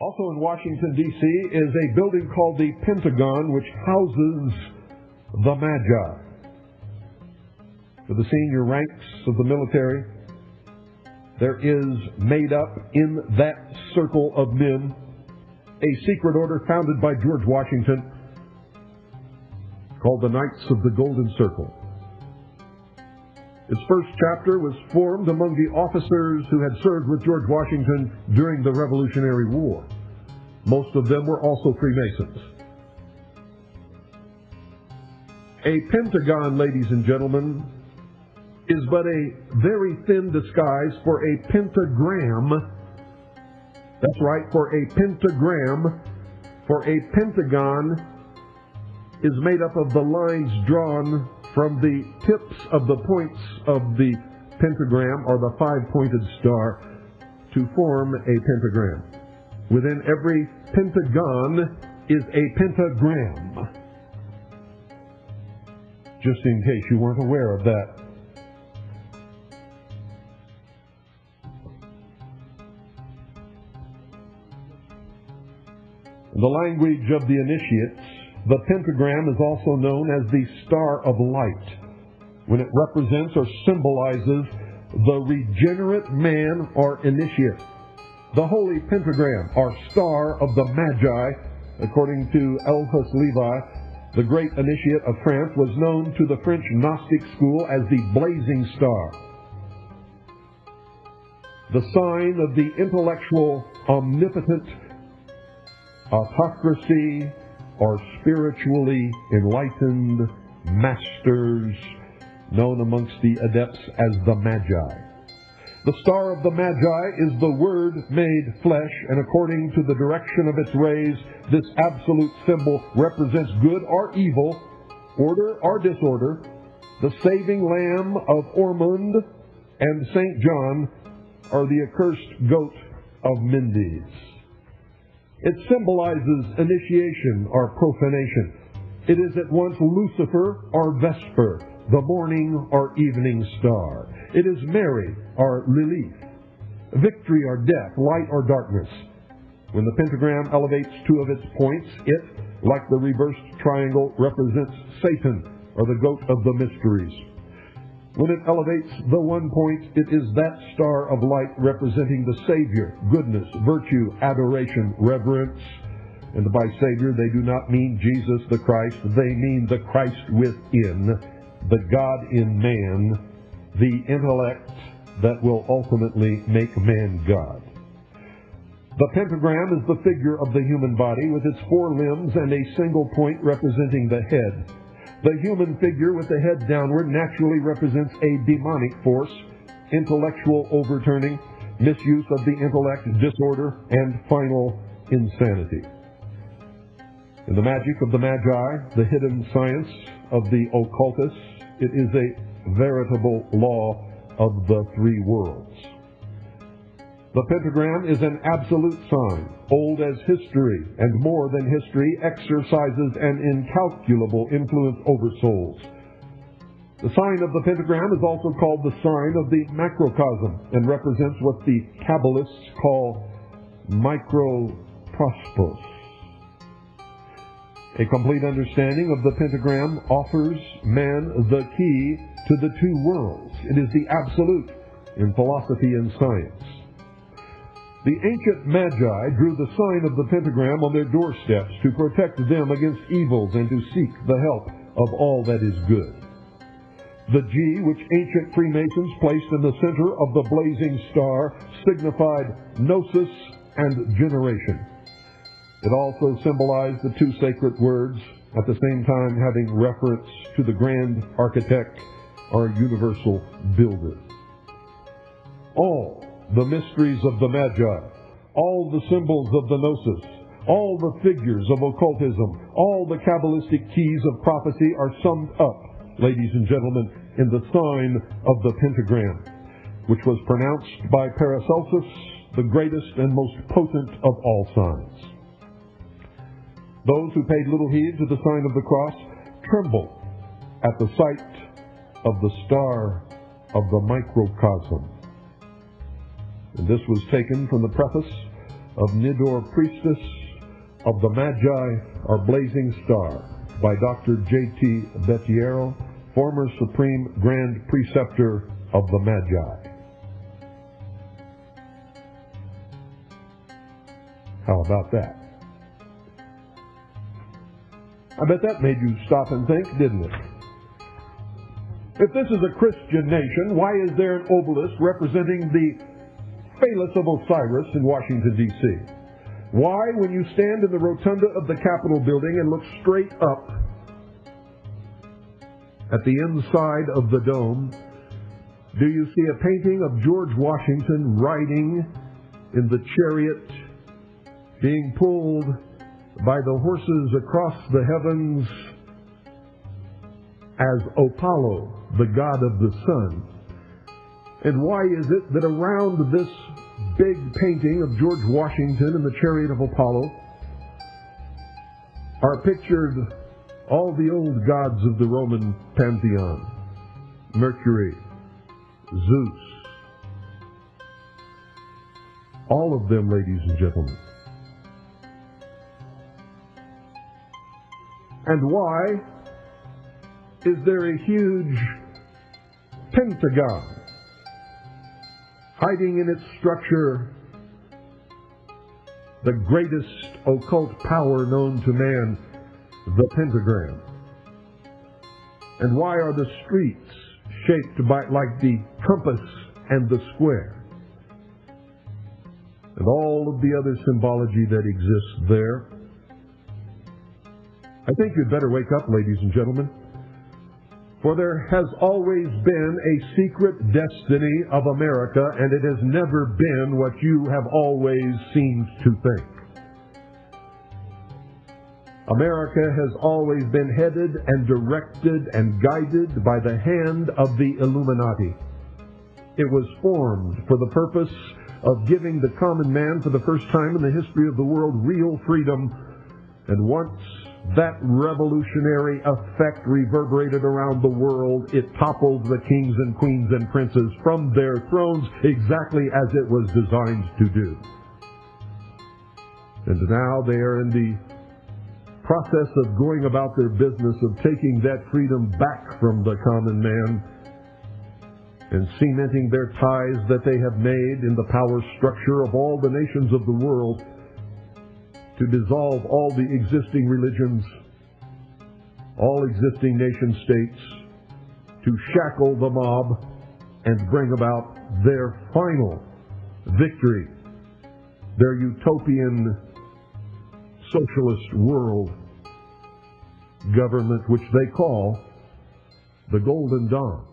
Also in Washington, D.C. is a building called the Pentagon, which houses the Magi. For the senior ranks of the military, there is made up in that circle of men a secret order founded by George Washington called the Knights of the Golden Circle. Its first chapter was formed among the officers who had served with George Washington during the Revolutionary War. Most of them were also Freemasons. A pentagon, ladies and gentlemen, is but a very thin disguise for a pentagram. That's right, for a pentagram. For a pentagon is made up of the lines drawn from the tips of the points of the pentagram, or the five-pointed star, to form a pentagram. Within every pentagon is a pentagram. Just in case you weren't aware of that. In the language of the initiates, the pentagram is also known as the Star of Light, when it represents or symbolizes the regenerate man or initiate. The Holy Pentagram, or Star of the Magi, according to Elpis Levi, the great initiate of France, was known to the French Gnostic school as the Blazing Star. The sign of the intellectual, omnipotent autocracy, or spiritually enlightened masters, known amongst the adepts as the Magi. The Star of the Magi is the Word made flesh, and according to the direction of its rays, this absolute symbol represents good or evil, order or disorder. The saving Lamb of Ormond and St. John are the accursed goat of Mendes. It symbolizes initiation or profanation. It is at once Lucifer or Vesper, the morning or evening star. It is Mary or Lilith, victory or death, light or darkness. When the pentagram elevates two of its points, it, like the reversed triangle, represents Satan or the goat of the mysteries. When it elevates the one point, it is that star of light representing the Savior, goodness, virtue, adoration, reverence. And by Savior, they do not mean Jesus the Christ. They mean the Christ within, the God in man, the intellect that will ultimately make man God. The pentagram is the figure of the human body with its four limbs and a single point representing the head. The human figure with the head downward naturally represents a demonic force, intellectual overturning, misuse of the intellect, disorder, and final insanity. In the magic of the Magi, the hidden science of the occultists, it is a veritable law of the three worlds. The pentagram is an absolute sign, old as history, and more than history, exercises an incalculable influence over souls. The sign of the pentagram is also called the sign of the macrocosm, and represents what the Kabbalists call microprospos. A complete understanding of the pentagram offers man the key to the two worlds. It is the absolute in philosophy and science. The ancient Magi drew the sign of the pentagram on their doorsteps to protect them against evils and to seek the help of all that is good. The G, which ancient Freemasons placed in the center of the blazing star, signified gnosis and generation. It also symbolized the two sacred words, at the same time having reference to the grand architect or universal builder. All the mysteries of the Magi, all the symbols of the Gnosis, all the figures of occultism, all the Kabbalistic keys of prophecy are summed up, ladies and gentlemen, in the sign of the pentagram, which was pronounced by Paracelsus the greatest and most potent of all signs. Those who paid little heed to the sign of the cross trembled at the sight of the star of the microcosm. And this was taken from the preface of Nidor, Priestess of the Magi, or Blazing Star, by Dr. J.T. Bettiero, former Supreme Grand Preceptor of the Magi. How about that? I bet that made you stop and think, didn't it? If this is a Christian nation, why is there an obelisk representing the Phallus of Osiris in Washington, D.C.? Why, when you stand in the rotunda of the Capitol building and look straight up at the inside of the dome, do you see a painting of George Washington riding in the chariot, being pulled by the horses across the heavens as Apollo, the god of the sun? And why is it that around this big painting of George Washington in the chariot of Apollo are pictured all the old gods of the Roman pantheon? Mercury, Zeus, all of them, ladies and gentlemen. And why is there a huge pentagon hiding in its structure the greatest occult power known to man, the pentagram? And why are the streets shaped like the compass and the square? And all of the other symbology that exists there. I think you'd better wake up, ladies and gentlemen. For there has always been a secret destiny of America, and it has never been what you have always seemed to think. America has always been headed and directed and guided by the hand of the Illuminati. It was formed for the purpose of giving the common man, for the first time in the history of the world, real freedom. And once that revolutionary effect reverberated around the world, it toppled the kings and queens and princes from their thrones exactly as it was designed to do. And now they are in the process of going about their business of taking that freedom back from the common man and cementing their ties that they have made in the power structure of all the nations of the world, to dissolve all the existing religions, all existing nation states, to shackle the mob and bring about their final victory, their utopian socialist world government, which they call the Golden Dawn.